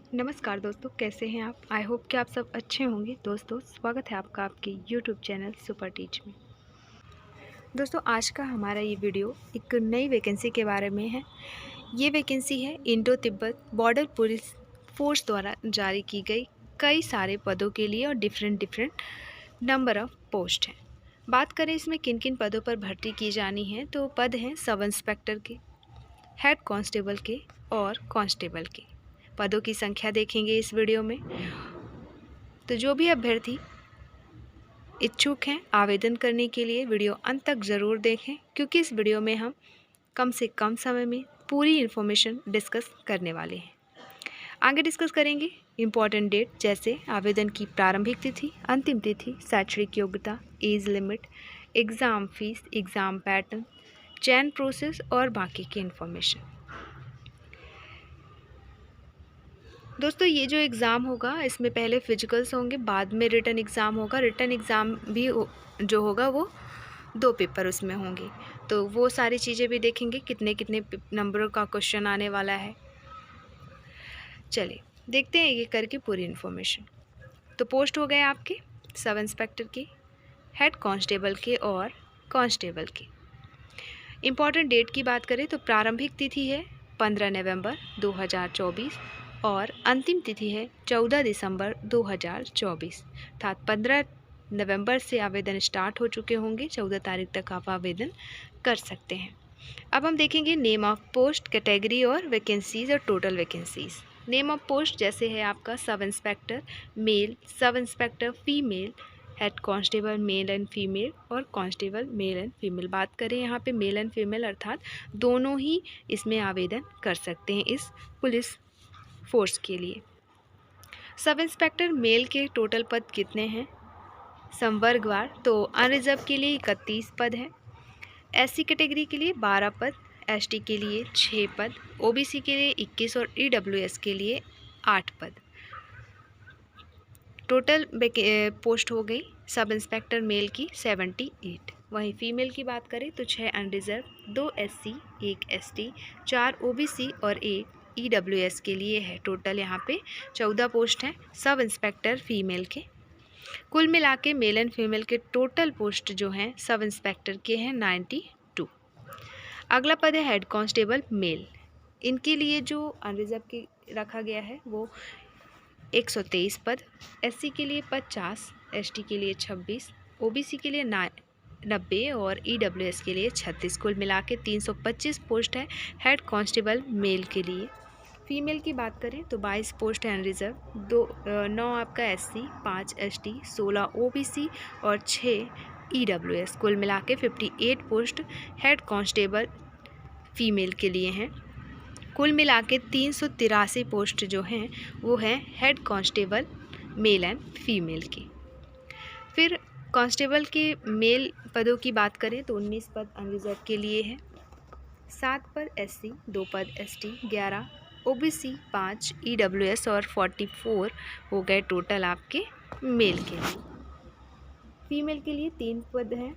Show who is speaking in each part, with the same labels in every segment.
Speaker 1: नमस्कार दोस्तों, कैसे हैं आप। आई होप कि आप सब अच्छे होंगे। दोस्तों, स्वागत है आपका आपके यूट्यूब चैनल सुपर टीच में। दोस्तों, आज का हमारा ये वीडियो एक नई वैकेंसी के बारे में है। ये वैकेंसी है Indo Tibet border police force द्वारा जारी की गई कई सारे पदों के लिए और डिफरेंट नंबर ऑफ पोस्ट हैं। बात करें इसमें किन किन पदों पर भर्ती की जानी है, तो पद हैं सब इंस्पेक्टर के, हेड कांस्टेबल के और कांस्टेबल के। पदों की संख्या देखेंगे इस वीडियो में। तो जो भी अभ्यर्थी इच्छुक हैं आवेदन करने के लिए वीडियो अंत तक ज़रूर देखें, क्योंकि इस वीडियो में हम कम से कम समय में पूरी इन्फॉर्मेशन डिस्कस करने वाले हैं। आगे डिस्कस करेंगे इम्पॉर्टेंट डेट, जैसे आवेदन की प्रारंभिक तिथि, अंतिम तिथि, शैक्षणिक योग्यता, age limit, exam fees, exam pattern, चयन प्रोसेस और बाकी की इन्फॉर्मेशन। दोस्तों, ये जो एग्ज़ाम होगा इसमें पहले फिजिकल्स होंगे, बाद में रिटन एग्ज़ाम होगा। रिटन एग्ज़ाम भी जो होगा वो 2 पेपर उसमें होंगे। तो वो सारी चीज़ें भी देखेंगे, कितने कितने नंबरों का क्वेश्चन आने वाला है। चलिए देखते हैं ये करके पूरी इन्फॉर्मेशन। तो पोस्ट हो गए आपके सब इंस्पेक्टर के, हेड कांस्टेबल के और कांस्टेबल के। इम्पॉर्टेंट डेट की बात करें तो प्रारंभिक तिथि है 15 नवंबर 2024 और अंतिम तिथि है 14 दिसंबर 2024। अर्थात 15 नवंबर से आवेदन स्टार्ट हो चुके होंगे, 14 तारीख तक आप आवेदन कर सकते हैं। अब हम देखेंगे नेम ऑफ पोस्ट, कैटेगरी और वैकेंसीज और total vacancies. Name of post जैसे है आपका sub inspector male, sub inspector female, head constable male and female और कांस्टेबल मेल एंड फीमेल। बात करें यहाँ पे मेल एंड फीमेल, अर्थात दोनों ही इसमें आवेदन कर सकते हैं इस पुलिस फोर्स के लिए। सब इंस्पेक्टर मेल के टोटल पद कितने हैं संवर्गवार, तो अनरिजर्व के लिए 31 पद हैं, एससी कैटेगरी के लिए 12 पद, एसटी के लिए 6 पद, ओबीसी के लिए 21 और ईडब्ल्यूएस के लिए 8 पद। टोटल पोस्ट हो गई सब इंस्पेक्टर मेल की 78। वहीं फीमेल की बात करें तो 6 अनरिजर्व, 2 एससी, 1 एसटी, 4 ओबीसी और 1 ईडब्ल्यूएस के लिए है। टोटल यहाँ पे 14 पोस्ट हैं सब इंस्पेक्टर फीमेल के। कुल मिला के मेल एंड फीमेल के टोटल पोस्ट जो हैं सब इंस्पेक्टर के हैं 92। अगला पद है हेड कांस्टेबल मेल। इनके लिए जो अनरिजर्व की रखा गया है वो 123 पद, एससी के लिए 50, एसटी के लिए 26, ओबीसी के लिए 90 और ईडब्ल्यूएस के लिए 36। कुल मिला के 325 पोस्ट है हेड कांस्टेबल मेल के लिए। फीमेल की बात करें तो 22 पोस्ट है अनरिजर्व, 9 आपका एससी, 5 एसटी, 16 ओबीसी और 6 ईडब्ल्यूएस। कुल मिला के 58 पोस्ट हेड कांस्टेबल फीमेल के लिए हैं। कुल मिला के 383 पोस्ट जो हैं वो हैं head constable male and female की। फिर कांस्टेबल के मेल पदों की बात करें तो 19 पद अनरिजर्व के लिए है, 7 पद एससी, 2 पद एसटी, 11 ओबीसी, 5 ईडब्ल्यूएस और 44 हो गए टोटल आपके मेल के लिए। फीमेल के लिए 3 पद हैं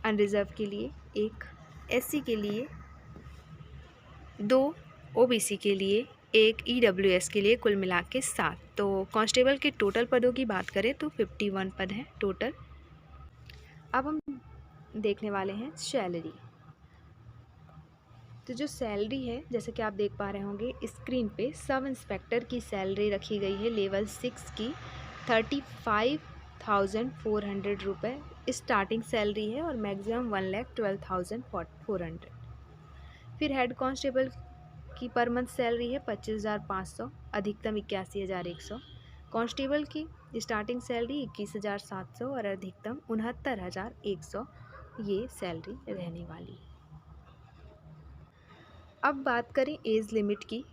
Speaker 1: अनरिजर्व के लिए, 1 एससी के लिए, 2 ओबीसी के लिए, 1 ईडब्ल्यूएस के लिए, कुल मिला के 7। तो कांस्टेबल के टोटल पदों की बात करें तो 51 पद हैं टोटल। अब हम देखने वाले हैं सैलरी। तो जो सैलरी है जैसे कि आप देख पा रहे होंगे स्क्रीन पे, सब इंस्पेक्टर की सैलरी रखी गई है लेवल 6 की 35,400 रुपये स्टार्टिंग सैलरी है और मैक्सिमम 1,12,400। फिर हेड कांस्टेबल की पर मंथ सैलरी है 25,500, अधिकतम 81,100। कांस्टेबल की स्टार्टिंग सैलरी 21,700 और अधिकतम 69,100 ये सैलरी रहने वाली है। अब बात करें एज लिमिट की,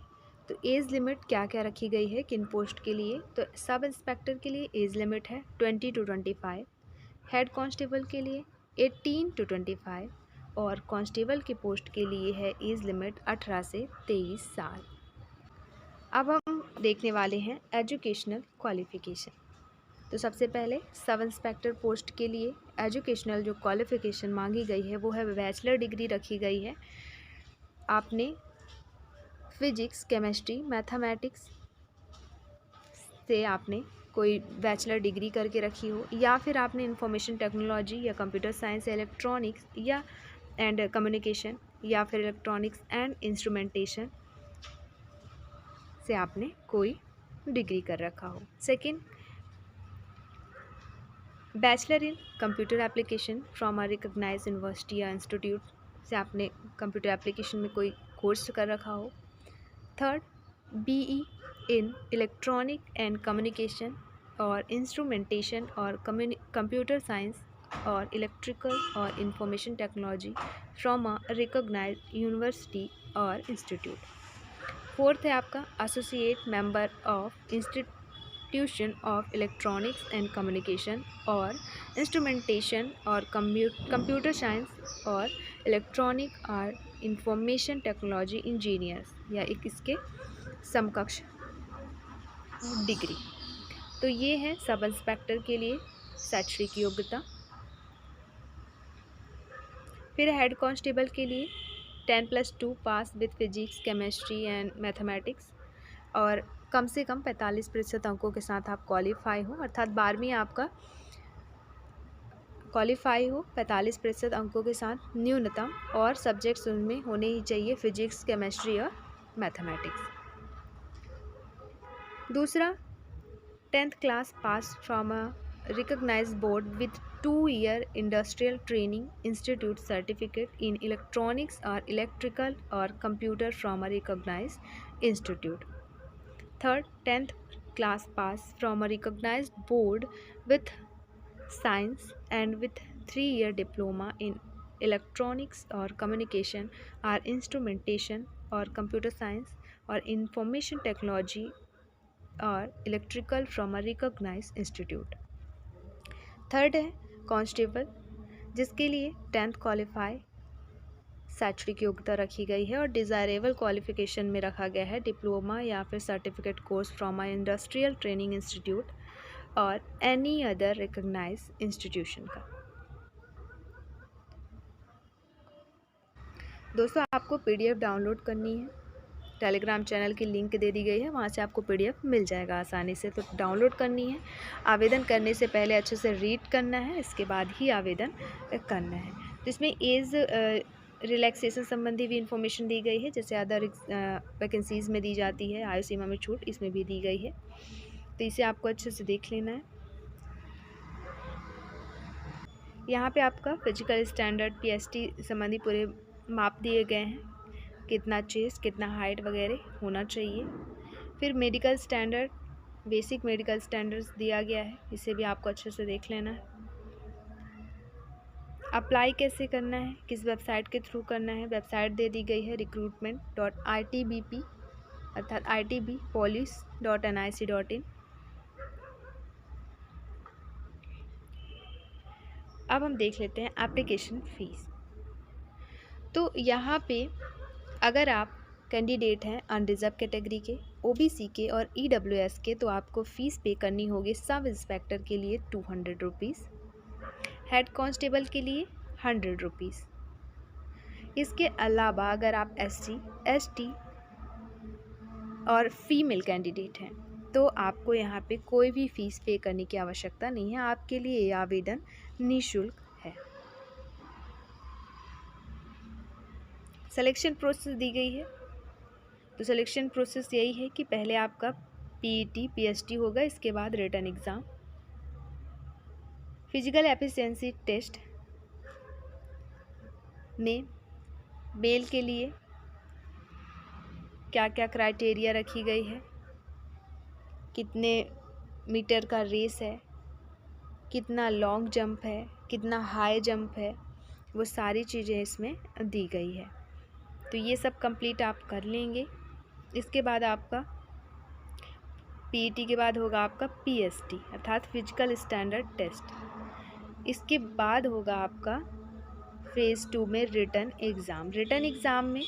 Speaker 1: तो एज लिमिट क्या क्या रखी गई है किन पोस्ट के लिए, तो सब इंस्पेक्टर के लिए एज लिमिट है 20 to 25, हेड कांस्टेबल के लिए 18 to 25 और कांस्टेबल के पोस्ट के लिए है एज लिमिट 18 से 23 साल। अब हम देखने वाले हैं एजुकेशनल क्वालिफ़िकेशन। तो सबसे पहले सब इंस्पेक्टर पोस्ट के लिए एजुकेशनल जो क्वालिफ़िकेशन मांगी गई है वो है बैचलर डिग्री रखी गई है। आपने फिजिक्स, केमिस्ट्री, मैथमेटिक्स से आपने कोई बैचलर डिग्री करके रखी हो, या फिर आपने इंफॉर्मेशन टेक्नोलॉजी या कंप्यूटर साइंस या इलेक्ट्रॉनिक्स या एंड कम्युनिकेशन या फिर इलेक्ट्रॉनिक्स एंड इंस्ट्रूमेंटेशन से आपने कोई डिग्री कर रखा हो। Second, bachelor in computer application from a recognised university या इंस्टीट्यूट से आपने कंप्यूटर एप्लीकेशन में कोई कोर्स कर रखा हो। Third, BE in electronic and communication और इंस्ट्रूमेंटेशन और कंप्यूटर साइंस और इलेक्ट्रिकल और information technology from a recognised university और इंस्टीट्यूट। फोर्थ है आपका associate member of institution of electronics and communication और इंस्ट्रूमेंटेशन और कंप्यूटर साइंस और इलेक्ट्रॉनिक और इंफॉर्मेशन टेक्नोलॉजी इंजीनियर्स या एक इसके समकक्ष डिग्री। तो ये है सब इंस्पेक्टर के लिए शैक्षणिक योग्यता। फिर हेड कांस्टेबल के लिए 10+2 pass with physics, chemistry and mathematics और कम से कम 45% अंकों के साथ आप क्वालिफाई हो, अर्थात 12वीं आपका क्वालिफाई हो 45% अंकों के साथ न्यूनतम, और सब्जेक्ट्स उनमें होने ही चाहिए फिजिक्स, केमिस्ट्री और मैथमेटिक्स। दूसरा, 10th class pass from a recognized board with 2-year industrial training institute certificate in electronics or electrical or computer from a recognized institute. Third, 10th class pass from a recognized board with science and with 3-year diploma in electronics or communication or instrumentation or computer science or information technology or electrical from a recognized institute. Third है constable, जिसके लिए 10th qualify शैक्षणिक योग्यता रखी गई है और desirable qualification में रखा गया है डिप्लोमा या फिर certificate course from a industrial training institute और एनी अदर रिकॉग्नाइज इंस्टीट्यूशन का। दोस्तों, आपको PDF डाउनलोड करनी है, टेलीग्राम चैनल की लिंक दे दी गई है, वहाँ से आपको PDF मिल जाएगा आसानी से। तो डाउनलोड करनी है, आवेदन करने से पहले अच्छे से रीड करना है, इसके बाद ही आवेदन करना है। तो इसमें एज रिलैक्सेशन संबंधी भी इंफॉर्मेशन दी गई है, जैसे अदर वैकेंसीज़ में दी जाती है, आयु सीमा में छूट इसमें भी दी गई है, तो इसे आपको अच्छे से देख लेना है। यहाँ पे आपका फिजिकल स्टैंडर्ड PST संबंधी पूरे माप दिए गए हैं, कितना चेस्ट, कितना हाइट वगैरह होना चाहिए। फिर medical standard, basic medical standards दिया गया है, इसे भी आपको अच्छे से देख लेना है। अप्लाई कैसे करना है, किस वेबसाइट के थ्रू करना है, वेबसाइट दे दी गई है recruitment.itbp अर्थात itbpolice.nic.in। अब हम देख लेते हैं एप्लीकेशन फ़ीस। तो यहाँ पे अगर आप कैंडिडेट हैं अनरिजर्व कैटेगरी के, OBC के और EWS के, तो आपको फ़ीस पे करनी होगी सब इंस्पेक्टर के लिए 200 रुपीज़, हेड कांस्टेबल के लिए 100 रुपीज़। इसके अलावा अगर आप SC, ST और फीमेल कैंडिडेट हैं तो आपको यहाँ पे कोई भी फ़ीस पे करने की आवश्यकता नहीं है, आपके लिए ये आवेदन निःशुल्क है। सिलेक्शन प्रोसेस दी गई है, तो सिलेक्शन प्रोसेस यही है कि पहले आपका PET PST होगा, इसके बाद written exam, physical efficiency test में मेल के लिए क्या क्या क्राइटेरिया रखी गई है, कितने मीटर का रेस है, कितना लॉन्ग जंप है, कितना हाई जंप है, वो सारी चीज़ें इसमें दी गई है। तो ये सब कंप्लीट आप कर लेंगे। इसके बाद आपका PET के बाद होगा आपका PST अर्थात फिजिकल स्टैंडर्ड टेस्ट। इसके बाद होगा आपका फेज़ 2 में रिटन एग्ज़ाम। रिटन एग्ज़ाम में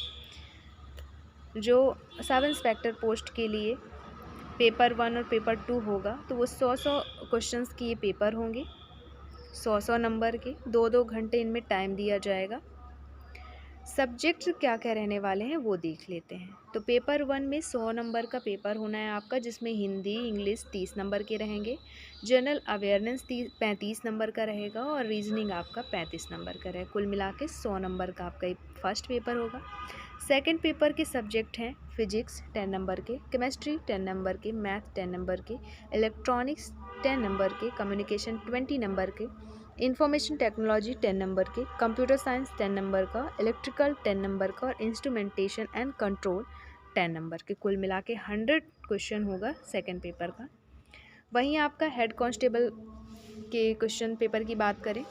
Speaker 1: जो सब इंस्पेक्टर पोस्ट के लिए पेपर 1 और पेपर 2 होगा, तो वो 100 क्वेश्चंस की ये पेपर होंगे, 100 नंबर के, 2-2 घंटे इनमें टाइम दिया जाएगा। सब्जेक्ट्स क्या क्या रहने वाले हैं वो देख लेते हैं। तो पेपर 1 में 100 नंबर का पेपर होना है आपका, जिसमें हिंदी इंग्लिश 30 नंबर के रहेंगे, जनरल अवेयरनेस 35 नंबर का रहेगा और रीजनिंग आपका 35 नंबर का रहेगा। कुल मिला के 100 नंबर का आपका फर्स्ट पेपर होगा। सेकंड पेपर के सब्जेक्ट हैं फिजिक्स 10 नंबर के, केमिस्ट्री 10 नंबर के, मैथ 10 नंबर के, इलेक्ट्रॉनिक्स 10 नंबर के, कम्युनिकेशन 20 नंबर के, इंफॉर्मेशन टेक्नोलॉजी 10 नंबर के, कंप्यूटर साइंस 10 नंबर का, इलेक्ट्रिकल 10 नंबर का और इंस्ट्रूमेंटेशन एंड कंट्रोल 10 नंबर के। कुल मिला के 100 क्वेश्चन होगा सेकंड पेपर का। वहीं आपका हेड कांस्टेबल के क्वेश्चन पेपर की बात करें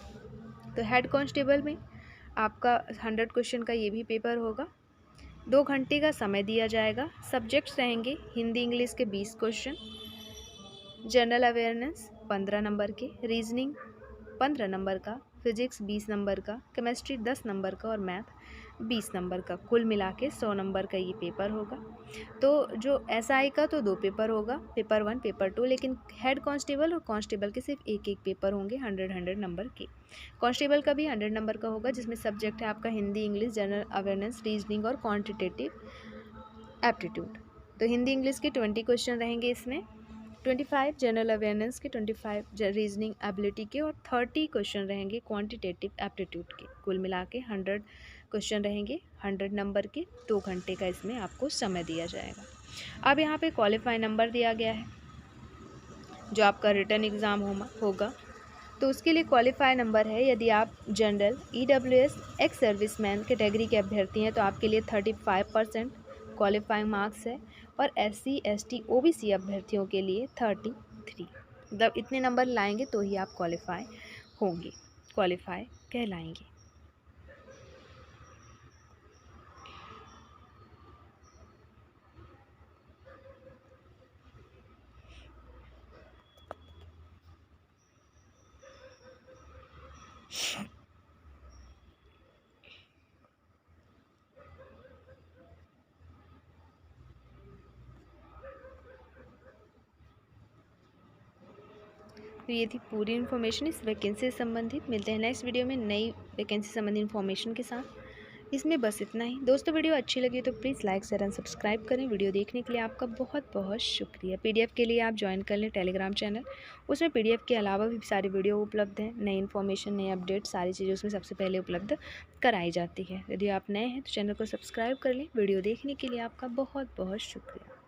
Speaker 1: तो हेड कांस्टेबल में आपका 100 क्वेश्चन का ये भी पेपर होगा। 2 घंटे का समय दिया जाएगा। सब्जेक्ट्स रहेंगे हिंदी इंग्लिश के 20 क्वेश्चन, जनरल अवेयरनेस 15 नंबर के, रीजनिंग 15 नंबर का, फिजिक्स 20 नंबर का, केमिस्ट्री 10 नंबर का और मैथ 20 नंबर का। कुल मिला के 100 नंबर का ये पेपर होगा। तो जो एसआई का तो 2 पेपर होगा, पेपर 1 पेपर 2, लेकिन हेड कांस्टेबल और कांस्टेबल के सिर्फ एक एक पेपर होंगे 100 नंबर के। कांस्टेबल का भी 100 नंबर का होगा, जिसमें सब्जेक्ट है आपका Hindi English, general awareness, reasoning और क्वान्टिटेटिव एप्टीट्यूड। तो हिंदी इंग्लिश के 20 क्वेश्चन रहेंगे इसमें, 25 जनरल अवेयरनेस के, 25 रीजनिंग एबिलिटी के और 30 क्वेश्चन रहेंगे क्वांटिटेटिव एप्टीट्यूड के। कुल मिला के 100 क्वेश्चन रहेंगे 100 नंबर के। 2 घंटे का इसमें आपको समय दिया जाएगा। अब यहाँ पे क्वालिफाई नंबर दिया गया है जो आपका रिटर्न एग्ज़ाम होगा। तो उसके लिए क्वालिफाई नंबर है, यदि आप general, EWS, ex serviceman category के अभ्यर्थी हैं तो आपके लिए 35% क्वालिफाइंग मार्क्स है, और SC ST OBC अभ्यर्थियों के लिए 33। मतलब इतने नंबर लाएंगे तो ही आप क्वालिफाई होंगे, क्वालिफाई कहलाएंगे। तो ये थी पूरी इन्फॉर्मेशन इस वैकेंसी से संबंधित। मिलते हैं नेक्स्ट वीडियो में नई वैकेंसी संबंधी इन्फॉर्मेशन के साथ। इसमें बस इतना ही। दोस्तों वीडियो अच्छी लगी तो please like share and subscribe करें। वीडियो देखने के लिए आपका बहुत बहुत शुक्रिया। PDF के लिए आप ज्वाइन कर लें टेलीग्राम चैनल, उसमें PDF के अलावा भी सारी वीडियो उपलब्ध हैं। नई इन्फॉर्मेशन, नई अपडेट, सारी चीज़ें उसमें सबसे पहले उपलब्ध कराई जाती है। यदि आप नए हैं तो चैनल को सब्सक्राइब कर लें। वीडियो देखने के लिए आपका बहुत बहुत शुक्रिया।